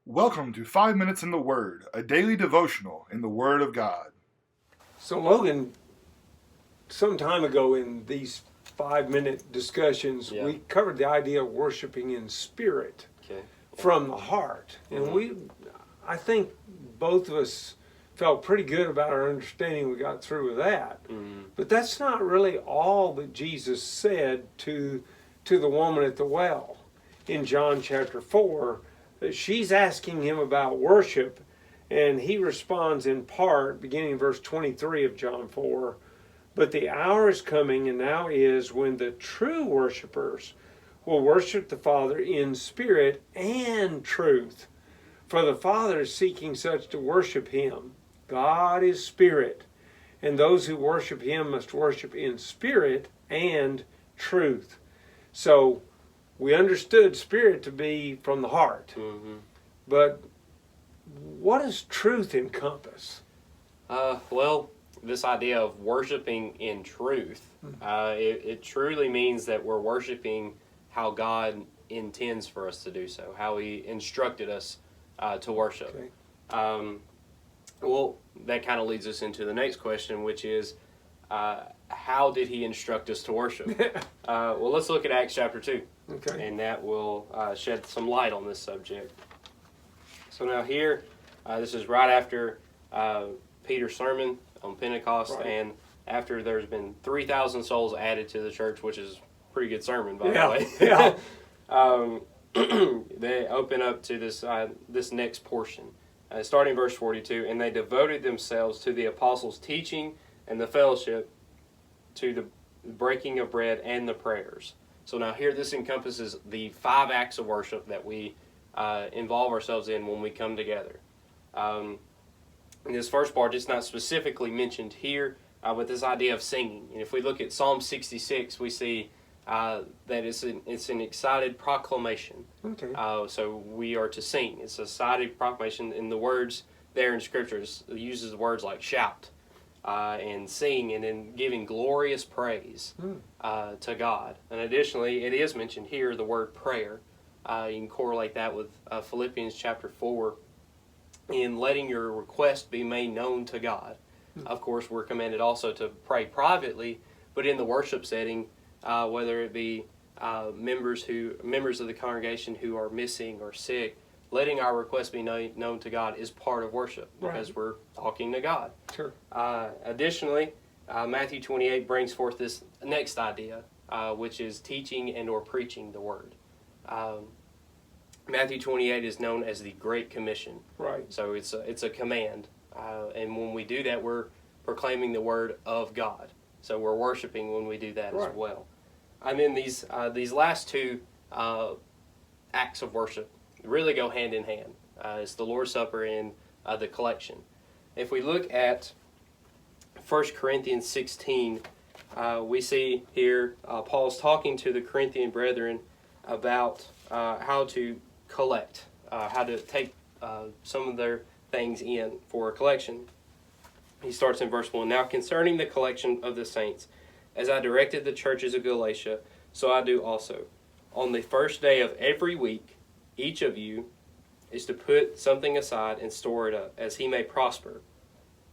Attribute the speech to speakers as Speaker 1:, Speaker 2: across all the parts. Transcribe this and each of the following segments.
Speaker 1: Welcome to 5 Minutes in the Word, a daily devotional in the Word of God.
Speaker 2: So Logan, some time ago in these 5-minute discussions, we covered the idea of worshiping in spirit from the heart. And I think both of us felt pretty good about our understanding. We got through with that. But that's not really all that Jesus said to the woman at the well. In John chapter 4, she's asking him about worship, and he responds in part, beginning in verse 23 of John 4, "But the hour is coming, and now is, when the true worshipers will worship the Father in spirit and truth. For the Father is seeking such to worship him. God is spirit, and those who worship him must worship in spirit and truth." So we understood spirit to be from the heart. But what does truth encompass?
Speaker 3: Well, this idea of worshiping in truth, it truly means that we're worshiping how God intends for us to do so, how He instructed us to worship.
Speaker 2: Okay.
Speaker 3: Well, that kind of leads us into the next question, which is, how did He instruct us to worship? Well, let's look at Acts chapter 2.
Speaker 2: Okay.
Speaker 3: And that will shed some light on this subject. So now here, this is right after Peter's sermon on Pentecost,
Speaker 2: Right.
Speaker 3: and after there's been 3,000 souls added to the church, which is a pretty good sermon, by
Speaker 2: Yeah,
Speaker 3: the way.
Speaker 2: yeah.
Speaker 3: They open up to this next portion, starting verse 42, "And they devoted themselves to the apostles' teaching and the fellowship, to the breaking of bread and the prayers." So now here this encompasses the 5 acts of worship that we involve ourselves in when we come together. In this first part, it's not specifically mentioned here, but this idea of singing. And if we look at Psalm 66, we see that it's an excited proclamation.
Speaker 2: Okay.
Speaker 3: So we are to sing. It's a excited proclamation, and the words there in Scripture it uses the words like shout. And sing, and then giving glorious praise to God. And additionally, it is mentioned here, the word prayer. You can correlate that with Philippians chapter 4, in letting your request be made known to God. Of course, we're commanded also to pray privately, but in the worship setting, whether it be members of the congregation who are missing or sick, letting our request be known to God is part of worship, because we're talking to God.
Speaker 2: Sure.
Speaker 3: Additionally, Matthew 28 brings forth this next idea, which is teaching and or preaching the word. Matthew 28 is known as the Great Commission.
Speaker 2: Right.
Speaker 3: So it's a command, and when we do that, we're proclaiming the word of God. So we're worshiping when we do that as well. And then these last 2 acts of worship really go hand in hand. It's the Lord's Supper and the collection. If we look at 1 Corinthians 16, we see here Paul's talking to the Corinthian brethren about how to collect, how to take some of their things in for a collection. He starts in verse 1, "Now concerning the collection of the saints, as I directed the churches of Galatia, so I do also. On the first day of every week, each of you is to put something aside and store it up, as he may prosper,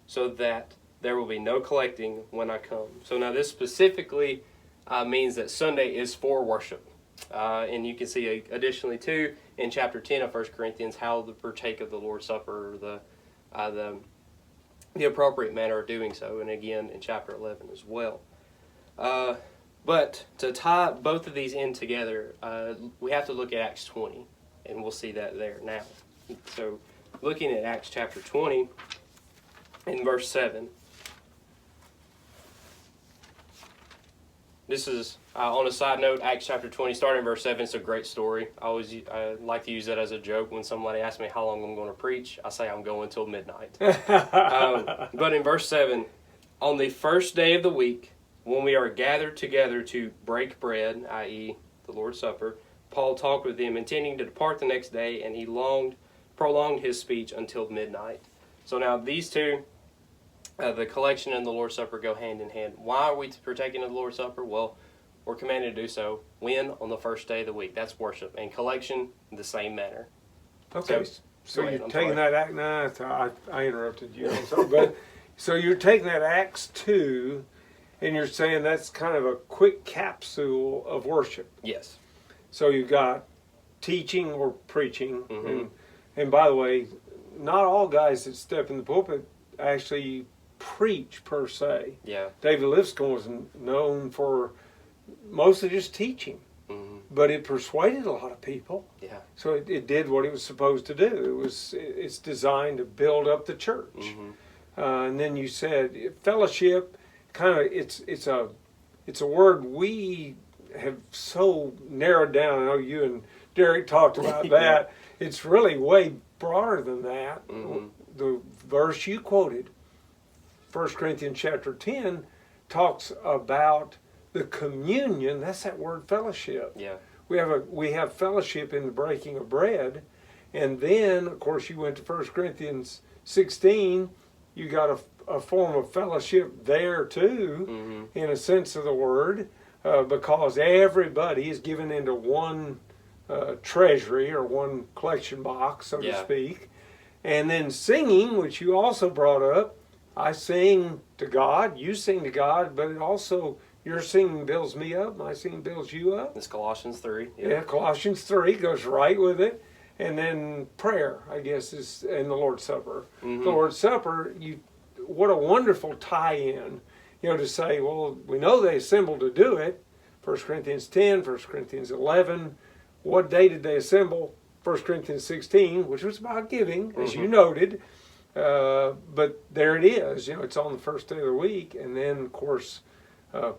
Speaker 3: so that there will be no collecting when I come." So now this specifically means that Sunday is for worship. And you can see additionally too in chapter 10 of 1 Corinthians how to partake of the Lord's Supper, or the appropriate manner of doing so, and again in chapter 11 as well. But to tie both of these in together, we have to look at Acts 20. And we'll see that there now. So, looking at Acts chapter 20, in verse 7. This is, on a side note, Acts chapter 20, starting in verse 7, it's a great story. I like to use that as a joke when somebody asks me how long I'm going to preach. I say I'm going till midnight. But in verse 7, "On the first day of the week, when we are gathered together to break bread," i.e. the Lord's Supper, "Paul talked with them, intending to depart the next day, and he prolonged his speech until midnight." So now these two, the collection and the Lord's Supper, go hand in hand. Why are we partaking of the Lord's Supper? Well, we're commanded to do so when? On the first day of the week. That's worship. And collection, in the same manner.
Speaker 2: Okay.
Speaker 3: So
Speaker 2: So you're taking that act. No, I interrupted you. I'm sorry, but so you're taking that Acts 2, and you're saying that's kind of a quick capsule of worship.
Speaker 3: Yes.
Speaker 2: So you've got teaching or preaching, and by the way, not all guys that step in the pulpit actually preach per se.
Speaker 3: Yeah.
Speaker 2: David Lipscomb was known for mostly just teaching. But it persuaded a lot of people.
Speaker 3: Yeah. So
Speaker 2: it did what it was supposed to do. It's designed to build up the church. And then you said fellowship, kind of it's a word we have so narrowed down. I know you and Derek talked about that. It's really way broader than that. The verse you quoted, 1 Corinthians chapter 10, talks about the communion. That's that word fellowship.
Speaker 3: Yeah.
Speaker 2: We have fellowship in the breaking of bread, and then of course you went to 1 Corinthians 16. You got a form of fellowship there too, in a sense of the word, because everybody is given into one treasury or one collection box, so to speak. And then singing, which you also brought up. I sing to God, you sing to God, but it also, your singing builds me up, my singing builds you up.
Speaker 3: It's Colossians 3.
Speaker 2: Yeah, Colossians 3 goes right with it. And then prayer, I guess, is in the Lord's Supper. The Lord's Supper, what a wonderful tie-in, to say, well, we know they assembled to do it. 1 Corinthians 10, 1 Corinthians 11. What day did they assemble? 1 Corinthians 16, which was about giving, as you noted. But there it is, it's on the first day of the week. And then, of course,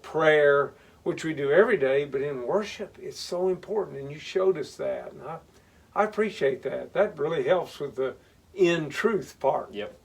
Speaker 2: prayer, which we do every day, but in worship, it's so important. And you showed us that. And I appreciate that. That really helps with the in truth part.
Speaker 3: Yep.